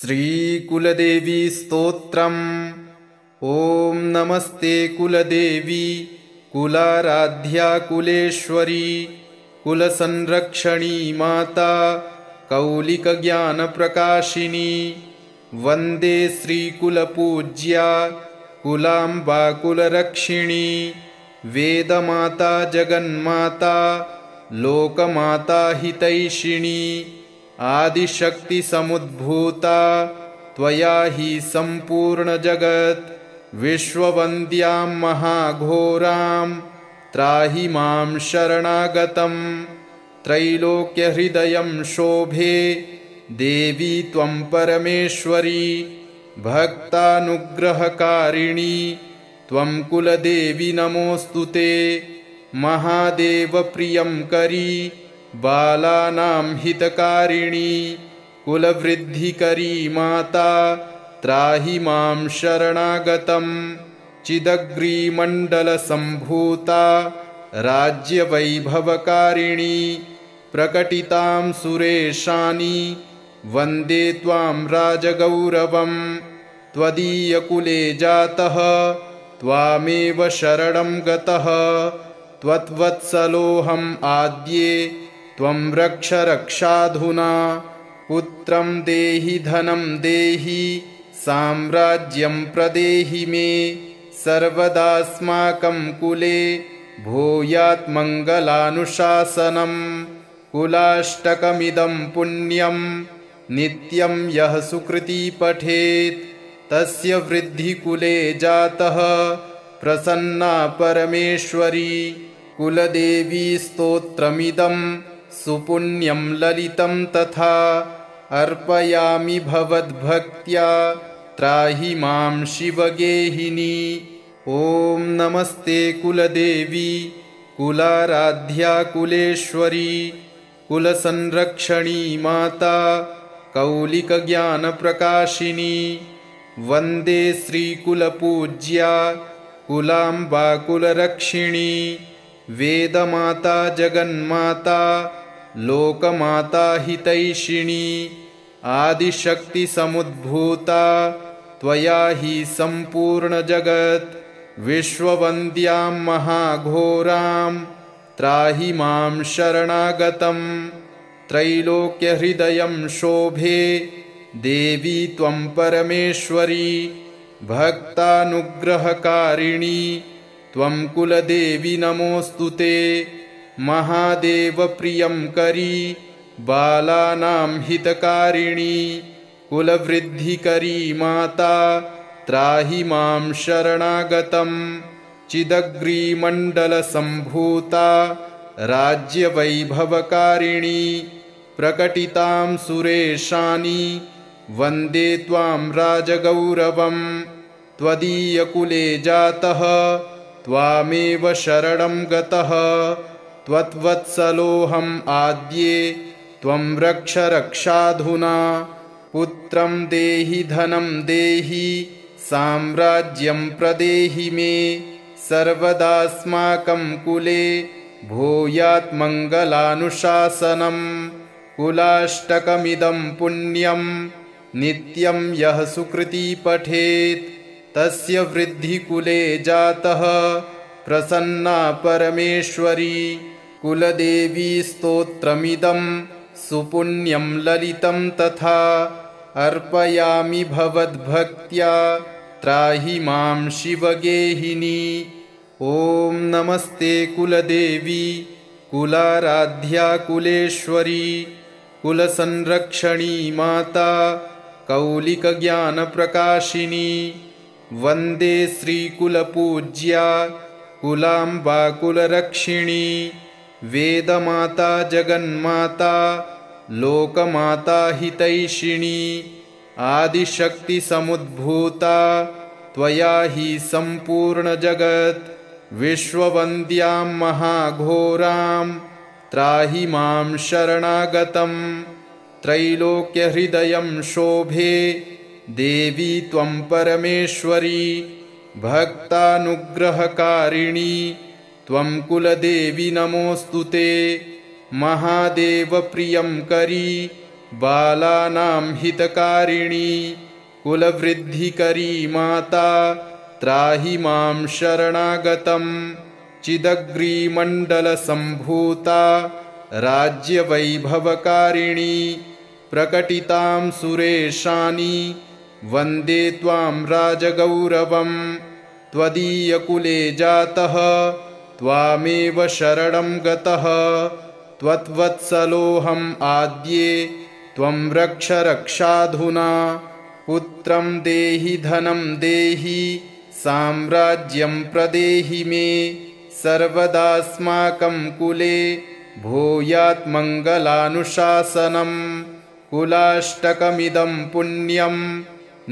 श्रीकुलदेवी स्तोत्रम्। ॐ नमस्ते कुलदेवी कुलाराध्या कुलेश्वरी कुलसंरक्षणी माता कौलिकज्ञानप्रकाशिनी वन्दे श्रीकुलपूज्या कुलाम्बा कुलरक्षिणी वेदमाता जगन्माता लोकमाता हितैषिणी आदिशक्तिसमुद्भूता त्वया हि सम्पूर्ण जगत् विश्ववन्द्यां महाघोरां त्राहि मां शरणागतं त्रैलोक्यहृदयं शोभे देवी त्वं परमेश्वरी भक्तानुग्रहकारिणी त्वं कुलदेवी नमोऽस्तुते महादेवप्रियं करी बालानां हितकारिणी कुलवृद्धिकरी माता त्राहि मां शरणागतं चिदग्रीमण्डलसम्भूता राज्यवैभवकारिणी प्रकटितां सुरेशानि वन्दे त्वां राजगौरवं त्वदीयकुले जातः त्वामेव शरणं गतः त्वद्वत्सलोऽहम् आद्ये त्वं रक्ष रक्षाधुना पुत्रं देहि धनं देहि साम्राज्यं प्रदेहि मे सर्वदास्माकं कुले भूयात् मङ्गलानुशासनं कुलाष्टकमिदं पुण्यं नित्यं यः सुकृती पठेत् तस्य वृद्धिकुले जातः प्रसन्ना परमेश्वरी कुलदेवी स्तोत्रमिदं सुपुण्यं ललितं तथा अर्पयामि भवद्भक्त्या त्राहि मां शिवगेहिनी। ॐ नमस्ते कुलदेवी कुलाराध्या कुलेश्वरी कुलसंरक्षणी माता कौलिकज्ञानप्रकाशिनी वन्दे श्रीकुलपूज्या कुलाम्बा कुलरक्षिणी वेदमाता जगन्माता लोकमाता हितैषिणी आदिशक्तिसमुद्भूता त्वया हि सम्पूर्ण जगत् विश्ववन्द्यां महाघोरां त्राहि मां शरणागतं त्रैलोक्यहृदयं शोभे देवी त्वं परमेश्वरी भक्तानुग्रहकारिणी त्वं कुलदेवी नमोऽस्तुते महादेवप्रियं करी बालानां हितकारिणी कुलवृद्धिकरी माता त्राहि मां शरणागतं चिदग्रीमण्डलसम्भूता राज्यवैभवकारिणी प्रकटितां सुरेशानि वन्दे त्वां राजगौरवं त्वदीयकुले जातः त्वामेव शरणं गतः त्वद्वत्सलोऽहम् आद्ये त्वं रक्ष रक्षाधुना पुत्रं देहि धनं देहि साम्राज्यं प्रदेहि मे सर्वदास्माकं कुले भूयात् मङ्गलानुशासनं कुलाष्टकमिदं पुण्यं नित्यं यः सुकृती पठेत् तस्य वृद्धिकुले जातः प्रसन्ना परमेश्वरी कुलदेवी स्तोत्रमिदं सुपुण्यं ललितं तथा अर्पयामि भवद्भक्त्या त्राहि मां शिवगेहिनी। ॐ नमस्ते कुलदेवी कुलाराध्या कुलेश्वरी कुलसंरक्षणी माता कौलिकज्ञानप्रकाशिनी वन्दे श्रीकुलपूज्या कुलाम्बा कुलरक्षिणी वेदमाता जगन्माता लोकमाता हितैषिणी आदिशक्तिसमुद्भूता त्वया हि सम्पूर्ण जगत् विश्ववन्द्यां महाघोरां त्राहि मां शरणागतं त्रैलोक्यहृदयं शोभे देवी त्वं परमेश्वरी भक्तानुग्रहकारिणी त्वं कुलदेवी नमोऽस्तुते महादेवप्रियं करी बालानां हितकारिणी कुलवृद्धिकरी माता त्राहि मां शरणागतं चिदग्रीमण्डलसम्भूता राज्यवैभवकारिणी प्रकटितां सुरेशानि वन्दे त्वां राजगौरवं त्वदीयकुले जातः त्वामेव शरणं गतः त्वत्वत्सलोऽहम् आद्ये त्वं रक्ष रक्षाधुना पुत्रं देहि धनं देहि साम्राज्यं प्रदेहि मे सर्वदास्माकं कुले भूयात् मङ्गलानुशासनं कुलाष्टकमिदं पुण्यं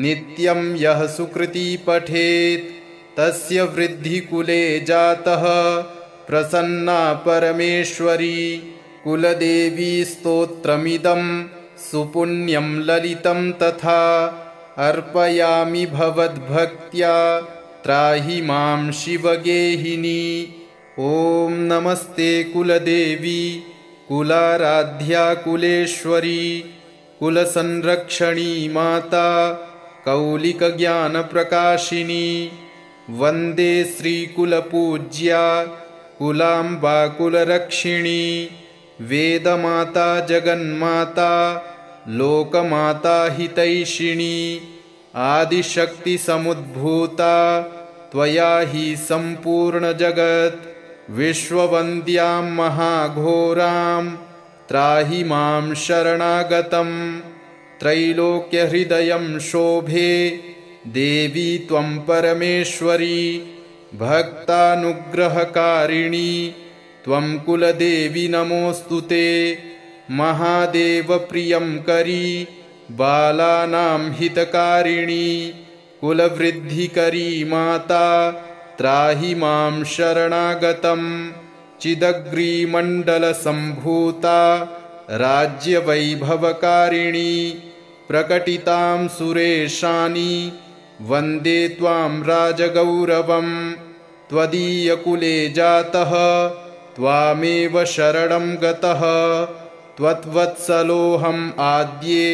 नित्यं यः सुकृती पठेत् तस्य वृद्धिकुले जातः प्रसन्ना परमेश्वरी कुलदेवी स्तोत्रमिदं सुपुण्यं ललितं तथा अर्पयामि भवद्भक्त्या त्राहि मां शिवगेहिनी। ॐ नमस्ते कुलदेवी कुलाराध्या कुलेश्वरी कुलसंरक्षणी माता कौलिकज्ञानप्रकाशिनी वन्दे श्रीकुलपूज्या कुलाम्बा कुलरक्षिणी वेदमाता जगन्माता लोकमाता हितैषिणी आदिशक्तिसमुद्भूता त्वया हि सम्पूर्णजगत् विश्ववन्द्यां महाघोरां त्राहि मां शरणागतं त्रैलोक्यहृदयं शोभे देवी त्वं परमेश्वरी भक्तानुग्रहकारिणी त्वं कुलदेवी नमोऽस्तु ते महादेवप्रियं करी बालानां हितकारिणी कुलवृद्धिकरी माता त्राहि मां शरणागतं चिदग्रीमण्डलसम्भूता राज्यवैभवकारिणी प्रकटितां सुरेशानि वन्दे त्वां राजगौरवं त्वदीयकुले जातः त्वामेव शरणं गतः त्वत्वत्सलोऽहम् आद्ये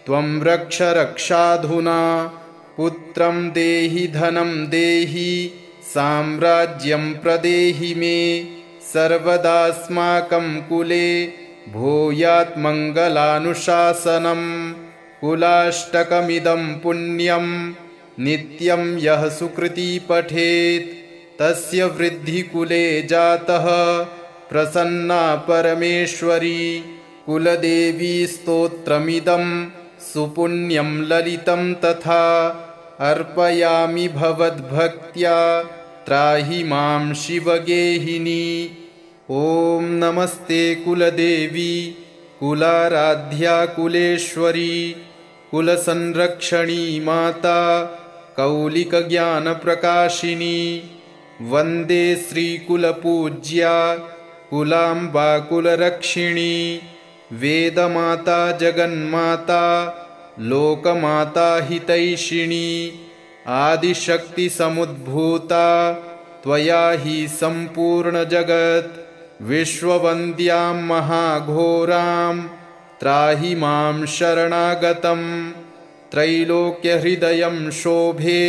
त्वं रक्ष रक्षाधुना पुत्रं देहि धनं देहि साम्राज्यं प्रदेहि मे सर्वदास्माकं कुले भूयात् मङ्गलानुशासनं कुलाष्टकमिदं पुण्यं नित्यं यः सुकृती पठेत् तस्य वृद्धिकुले जातः प्रसन्ना परमेश्वरी कुलदेवी स्तोत्रमिदं सुपुण्यं ललितं तथा अर्पयामि भवद्भक्त्या त्राहि मां शिवगेहिनी। ॐ नमस्ते कुलदेवी कुलाराध्या कुलेश्वरी कुलसंरक्षणी माता कौलिकज्ञानप्रकाशिनी वन्दे श्रीकुलपूज्या कुलाम्बा कुलरक्षिणी वेदमाता जगन्माता लोकमाता हितैषिणी आदिशक्तिसमुद्भूता त्वया हि सम्पूर्णजगत् विश्ववन्द्यां महाघोरां त्राहि मां शरणागतं त्रैलोक्यहृदयं शोभे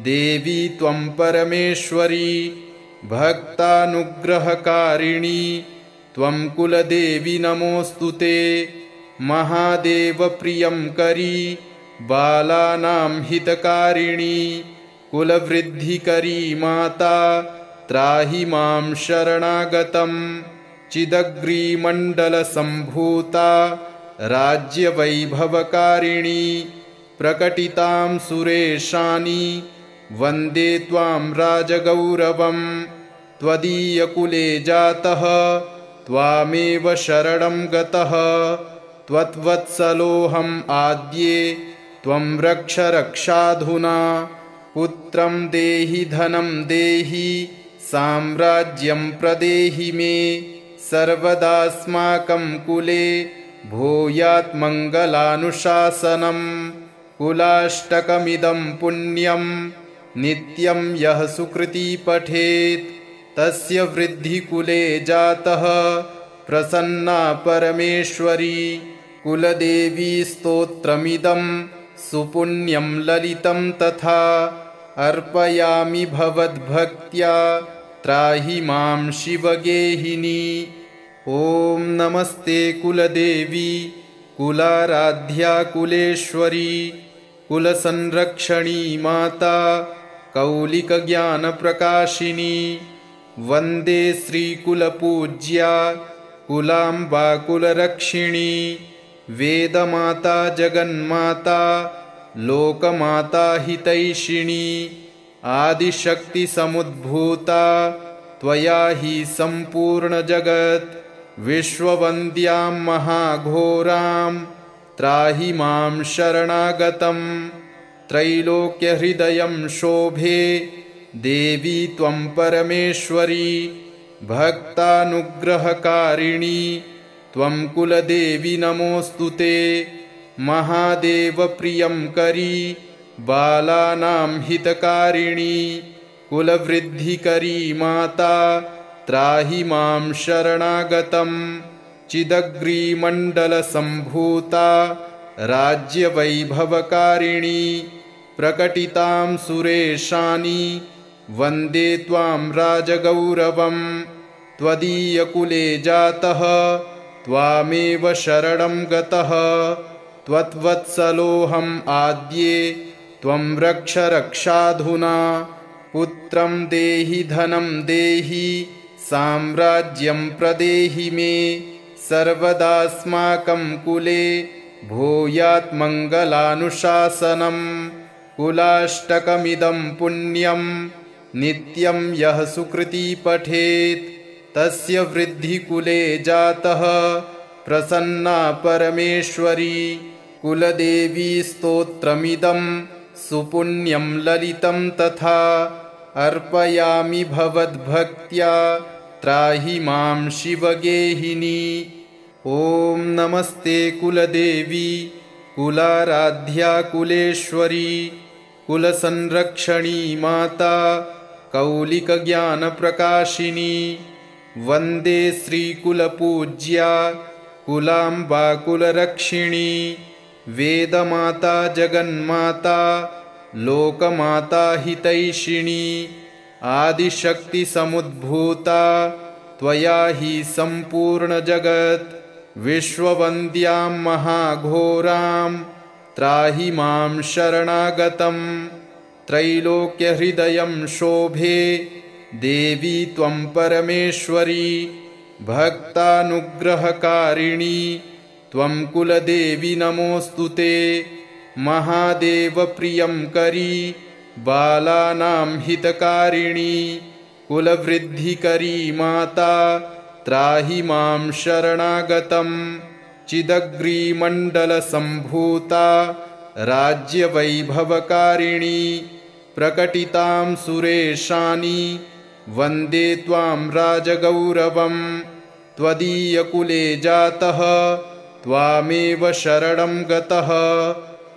देवी त्वं परमेश्वरी भक्तानुग्रहकारिणी त्वं कुलदेवी नमोऽस्तु ते महादेवप्रियं करी बालानां हितकारिणी कुलवृद्धिकरी माता त्राहि मां शरणागतं चिदग्रीमण्डलसम्भूता राज्यवैभवकारिणी प्रकटितां सुरेशानि वन्दे त्वां राजगौरवं त्वदीयकुले जातः त्वामेव शरणं गतः त्वत्वत्सलोऽहम् आद्ये त्वं रक्ष रक्षाधुना पुत्रं देहि धनं देहि साम्राज्यं प्रदेहि मे सर्वदास्माकं कुले भूयात् मङ्गलानुशासनं कुलाष्टकमिदं पुण्यं नित्यं यः सुकृती पठेत् तस्य वृद्धिकुले जातः प्रसन्ना परमेश्वरी कुलदेवी स्तोत्रमिदं सुपुण्यं ललितं तथा अर्पयामि भवद्भक्त्या त्राहि मां शिवगेहिनी। ॐ नमस्ते कुलदेवी कुलाराध्या कुलेश्वरी कुलसंरक्षणी माता कौलिकज्ञानप्रकाशिनी। वन्दे श्रीकुलपूज्या कुलाम्बा कुलरक्षिणी। वेदमाता जगन्माता लोकमाता हितैषिणी। आदिशक्तिसमुद्भूता त्वया हि सम्पूर्णजगत्। विश्ववन्द्यां महाघोरां त्राहि मां शरणागतम्। त्रैलोक्यहृदयं शोभे देवी त्वं परमेश्वरी। भक्तानुग्रहकारिणी त्वं कुलदेवी नमोऽस्तु ते। महादेवप्रियं करी बालानां हितकारिणी। कुलवृद्धिकरी माता त्राहि मां शरणागतम्। चिदग्रीमण्डलसम्भूता राज्यवैभवकारिणी। प्रकटितां सुरेशानि वन्दे त्वां राजगौरवम्। त्वदीयकुले जातः त्वामेव शरणं गतः। त्वद्वत्सलोऽहम् आद्ये त्वं रक्ष रक्षाधुना। पुत्रं देहि धनं देहि साम्राज्यं प्रदेहि मे। सर्वदास्माकं कुले भूयात् मङ्गलानुशासनम्। कुलाष्टकमिदं पुण्यं नित्यं यः सुकृती पठेत् तस्य वृद्धिकुले जातः प्रसन्ना परमेश्वरी। कुलदेवी स्तोत्रमिदं सुपुण्यं ललितं तथा अर्पयामि भवद्भक्त्या त्राहि मां शिवगेहिनी। ॐ नमस्ते कुलदेवी कुलाराध्या कुलेश्वरी कुलसंरक्षणी माता कौलिकज्ञानप्रकाशिनी। वन्दे श्रीकुलपूज्या कुलाम्बा कुलरक्षिणी। वेदमाता जगन्माता लोकमाता हितैषिणी। आदिशक्तिसमुद्भूता त्वया हि सम्पूर्णजगत्। विश्ववन्द्यां महाघोरां त्राहि मां शरणागतम्। त्रैलोक्यहृदयं शोभे देवी त्वं परमेश्वरी। भक्तानुग्रहकारिणी त्वं कुलदेवी नमोऽस्तु ते। महादेवप्रियं करी बालानां हितकारिणी। कुलवृद्धिकरी माता त्राहि मां शरणागतम्। चिदग्रीमण्डलसम्भूता राज्यवैभवकारिणी। प्रकटितां सुरेशानि वन्दे त्वां राजगौरवम्। त्वदीयकुले जातः त्वामेव शरणं गतः।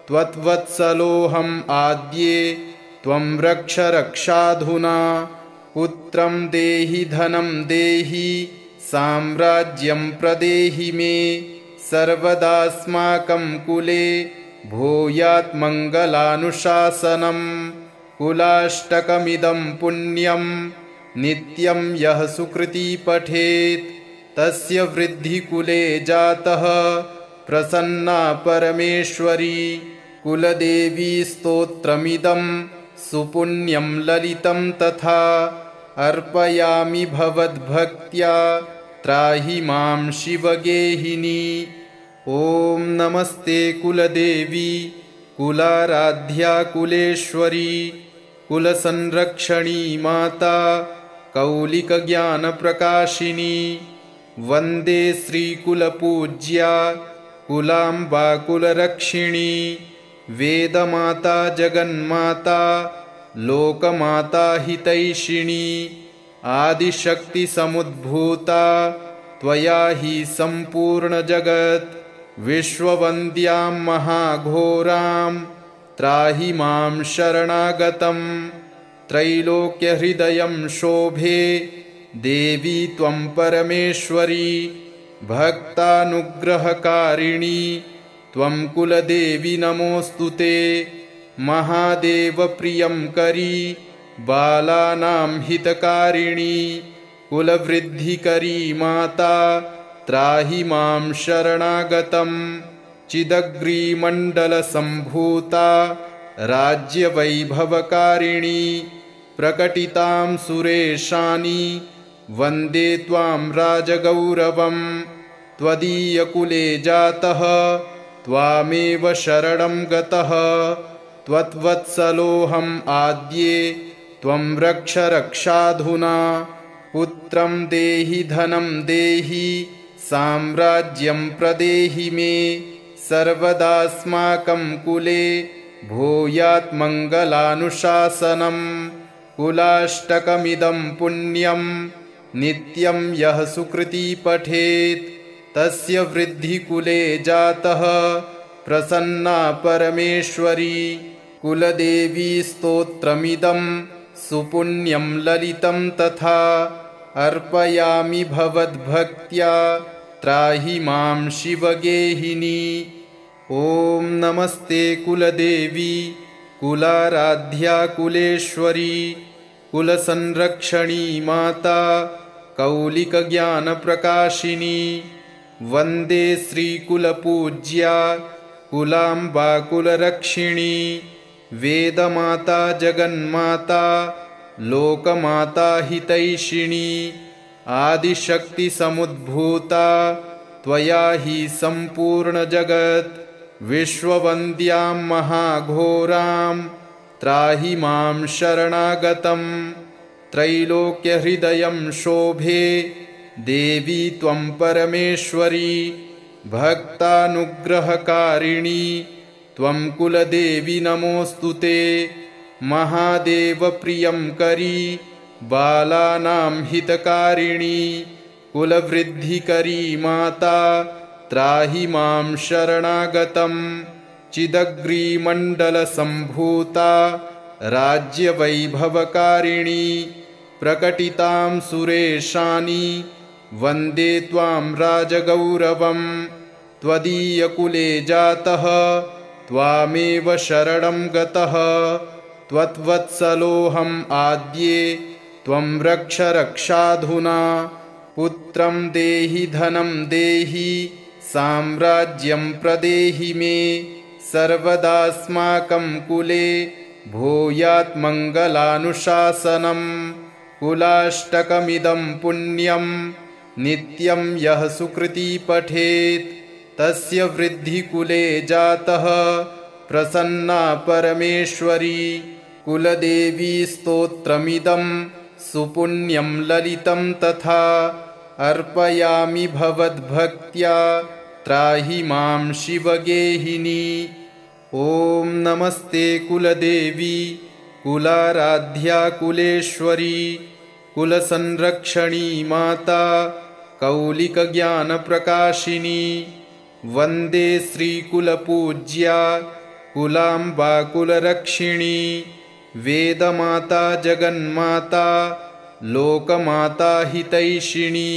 त्वद्वत्सलोऽहम् आद्ये त्वं रक्ष रक्षाधुना। पुत्रं देहि धनं देहि साम्राज्यं प्रदेहि मे। सर्वदास्माकं कुले भूयात् मङ्गलानुशासनम्। कुलाष्टकमिदं पुण्यं नित्यं यः सुकृती पठेत् तस्य वृद्धिकुले जातः प्रसन्ना परमेश्वरी। कुलदेवी स्तोत्रमिदं सुपुण्यं ललितं तथा अर्पयामि भवद्भक्त्या त्राहि मां शिवगेहिनी। ॐ नमस्ते कुलदेवी कुलाराध्या कुलेश्वरी कुलसंरक्षणी माता कौलिकज्ञानप्रकाशिनी। वन्दे श्रीकुलपूज्या कुलाम्बा कुलरक्षिणी। वेदमाता जगन्माता लोकमाता हितैषिणी। आदिशक्तिसमुद्भूता त्वया हि सम्पूर्णजगत्। विश्ववन्द्यां महाघोरां त्राहि मां शरणागतम्। त्रैलोक्यहृदयं शोभे देवी त्वं परमेश्वरी। भक्तानुग्रहकारिणी त्वं कुलदेवी नमोऽस्तु ते। महादेवप्रियङ्करी बालानां हितकारिणी कुलवृद्धिकरी माता त्राहि मां शरणागतं। चिदग्रीमण्डलसम्भूता राज्यवैभवकारिणी प्रकटितां सुरेशानि वन्दे त्वां राजगौरवं। त्वदीयकुले जातः त्वामेव शरणं गतः त्वद्वत्सलोऽहम् आद्ये त्वं रक्ष रक्षाधुना। पुत्रं देहि धनं देहि साम्राज्यं प्रदेहि मे सर्वदास्माकं कुले भूयात् मङ्गलानुशासनं। कुलाष्टकमिदं पुण्यं नित्यं यः सुकृती पठेत् तस्य वृद्धिकुले जातः प्रसन्ना परमेश्वरी। कुलदेवी स्तोत्रमिदं सुपुण्यं ललितं तथा अर्पयामि भवद्भक्त्या त्राहि मां शिवगेहिनी। ॐ नमस्ते कुलदेवी कुलाराध्या कुलेश्वरी कुलसंरक्षणी माता कौलिकज्ञानप्रकाशिनी। वन्दे श्रीकुलपूज्या कुलाम्बा कुलरक्षिणी। वेदमाता जगन्माता लोकमाता हितैषिणी। आदिशक्तिसमुद्भूता त्वया हि सम्पूर्णजगत् विश्ववन्द्यां महाघोरां त्राहि मां शरणागतं। त्रैलोक्यहृदयं शोभे देवी त्वं परमेश्वरी। भक्तानुग्रहकारिणी त्वं कुलदेवी नमोऽस्तु ते। महादेवप्रियङ्करी बालानां हितकारिणी कुलवृद्धिकरी माता त्राहि मां शरणागतं। चिदग्रीमण्डलसम्भूता राज्यवैभवकारिणी प्रकटितां सुरेशानि वन्दे त्वां राजगौरवं। त्वदीयकुले जातः त्वामेव शरणं गतः त्वद्वत्सलोऽहम् आद्ये त्वं रक्ष रक्षाधुना। पुत्रं देहि धनं देहि साम्राज्यं प्रदेहि मे सर्वदास्माकं कुले भूयात् मङ्गलानुशासनं। कुलाष्टकमिदं पुण्यं नित्यं यः सुकृती पठेत् तस्य वृद्धिकुले जातः प्रसन्ना परमेश्वरी। कुलदेवी स्तोत्रमिदं सुपुण्यं ललितं तथा अर्पयामि भवद्भक्त्या त्राहि मां शिवगेहिनी। ॐ नमस्ते कुलदेवी कुलाराध्या कुलेश्वरी कुलसंरक्षणी माता कौलिकज्ञानप्रकाशिनी। वन्दे श्रीकुलपूज्या कुलाम्बा कुलरक्षिणी। वेदमाता जगन्माता लोकमाता हितैषिणी।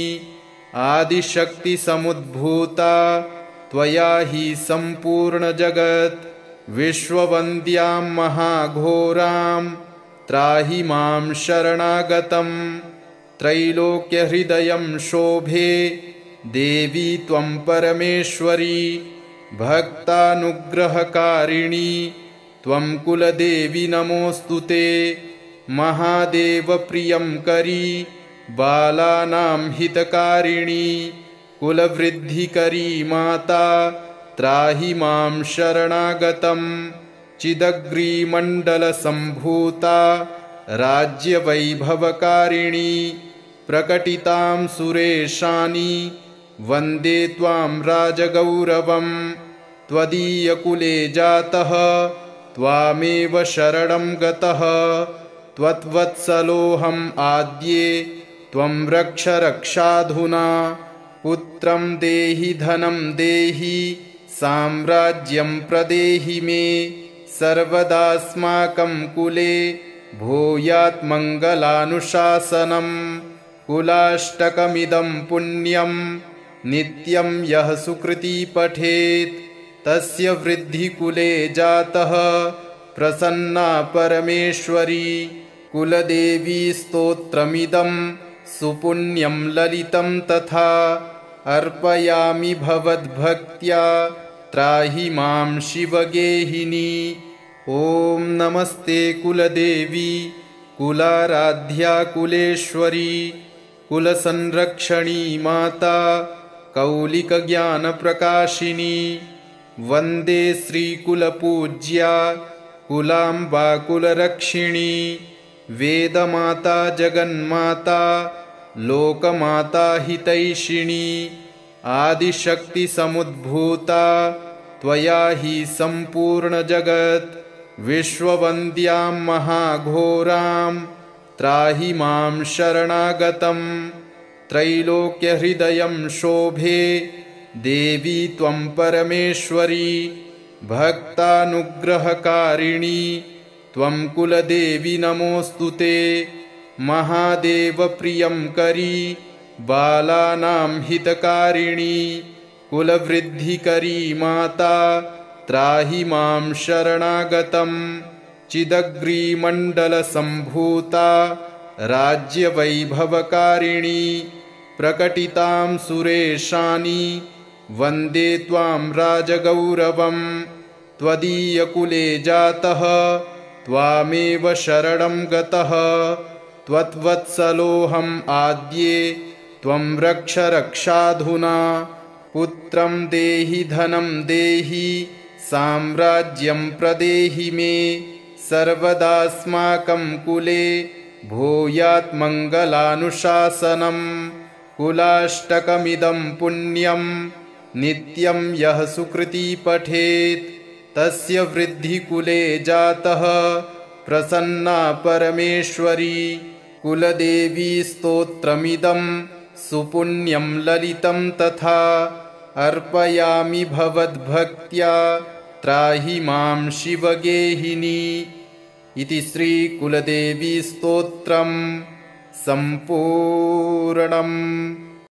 आदिशक्तिसमुद्भूता त्वया हि सम्पूर्णजगत् विश्ववन्द्यां महाघोरां त्राहि मां शरणागतं। त्रैलोक्यहृदयं शोभे देवी त्वं परमेश्वरी। भक्तानुग्रहकारिणी त्वं कुलदेवी नमोऽस्तु ते। महादेवप्रियङ्करी बालानां हितकारिणी कुलवृद्धिकरी माता त्राहि मां शरणागतं। चिदग्रीमण्डलसम्भूता राज्यवैभवकारिणी प्रकटितां सुरेशानि वन्दे त्वां राजगौरवं। त्वदीयकुले जातः त्वामेव शरणं गतः त्वद्वत्सलोऽहम् आद्ये त्वं रक्ष रक्षाधुना। पुत्रं देहि धनं देहि साम्राज्यं प्रदेहि मे सर्वदास्माकं कुले भूयात् मङ्गलानुशासनं। कुलाष्टकमिदं पुण्यं नित्यं यः सुकृती पठेत् तस्य वृद्धिकुले जातः प्रसन्ना परमेश्वरी। कुलदेवी स्तोत्रमिदं सुपुण्यं ललितं तथा अर्पयामि भवद्भक्त्या त्राहि मां शिवगेहिनी। ॐ नमस्ते कुलदेवी कुलाराध्या कुलेश्वरी कुलसंरक्षणी माता कौलिकज्ञानप्रकाशिनी। वन्दे श्रीकुलपूज्या कुलाम्बा कुलरक्षिणी। वेदमाता जगन्माता लोकमाता हितैषिणी। आदिशक्तिसमुद्भूता त्वया हि सम्पूर्णजगत्। विश्ववन्द्यां महाघोरां त्राहि मां शरणागतं। त्रैलोक्यहृदयं शोभे देवी त्वं परमेश्वरी। भक्तानुग्रहकारिणी त्वं कुलदेवी नमोऽस्तु ते। महादेवप्रियं करी बालानां हितकारिणी। कुलवृद्धिकरी माता त्राहि मां शरणागतं। चिदग्रीमण्डलसम्भूता राज्यवैभवकारिणी। प्रकटितां सुरेशानि वन्दे त्वां राजगौरवम्। त्वदीयकुले जातः त्वामेव शरणं गतः। त्वद्वत्सलोऽहम् आद्ये त्वं रक्ष रक्षाधुना। पुत्रं देहि धनं देहि साम्राज्यं प्रदेहि मे। सर्वदास्माकं कुले भूयात् मङ्गलानुशासनम्। कुलाष्टकमिदं पुण्यं नित्यं यः सुकृती पठेत् तस्य वृद्धिकुले जातः प्रसन्ना परमेश्वरी। कुलदेवी स्तोत्रमिदं सुपुण्यं ललितं तथा अर्पयामि भवद्भक्त्या त्राहि मां शिवगेहिनी। इति श्रीकुलदेवी स्तोत्रम् सम्पूर्णम्।